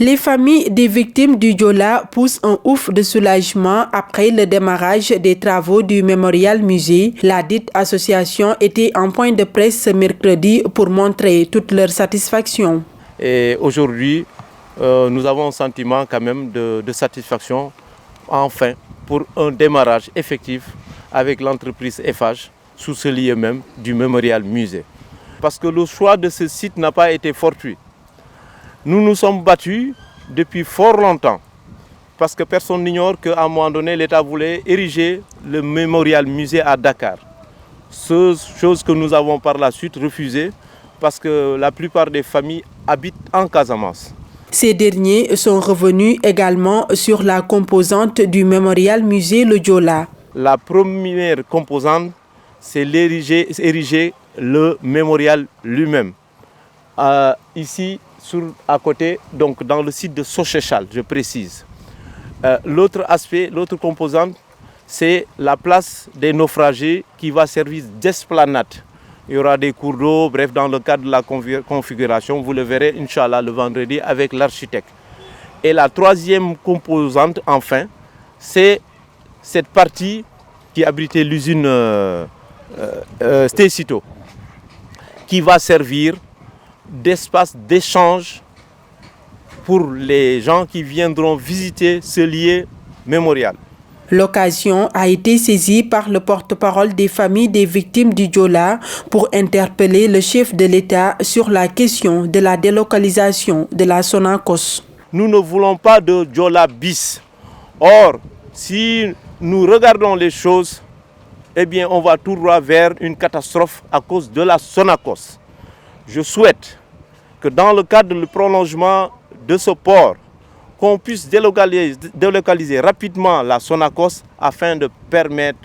Les familles des victimes du Diola poussent un ouf de soulagement après le démarrage des travaux du Mémorial Musée. La dite association était en point de presse ce mercredi pour montrer toute leur satisfaction. Et aujourd'hui, nous avons un sentiment quand même de satisfaction, enfin, pour un démarrage effectif avec l'entreprise Eiffage sous ce lieu même du Mémorial Musée. Parce que le choix de ce site n'a pas été fortuit. Nous nous sommes battus depuis fort longtemps, parce que personne n'ignore qu'à un moment donné, l'État voulait ériger le Mémorial Musée à Dakar. Chose que nous avons par la suite refusée, parce que la plupart des familles habitent en Casamance. Ces derniers sont revenus également sur la composante du Mémorial Musée Le Diola. La première composante, c'est ériger le mémorial lui-même. Ici, à côté, donc dans le site de Sochechal, je précise. L'autre aspect, l'autre composante, c'est la place des naufragés qui va servir d'esplanade. Il y aura des cours d'eau, bref, dans le cadre de la configuration, vous le verrez, Inch'Allah, le vendredi avec l'architecte. Et la troisième composante, enfin, c'est cette partie qui abritait l'usine Stecito, qui va servir d'espace d'échange pour les gens qui viendront visiter ce lieu mémorial. L'occasion a été saisie par le porte-parole des familles des victimes du Diola pour interpeller le chef de l'État sur la question de la délocalisation de la Sonacos. Nous ne voulons pas de Diola bis. Or, si nous regardons les choses, eh bien, on va tout droit vers une catastrophe à cause de la Sonacos. Je souhaite que dans le cadre du prolongement de ce port, qu'on puisse délocaliser rapidement la Sonacos afin de permettre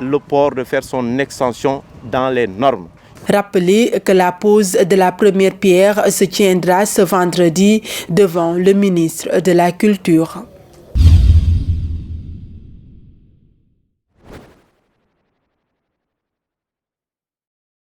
le port de faire son extension dans les normes. Rappelez que la pose de la première pierre se tiendra ce vendredi devant le ministre de la Culture.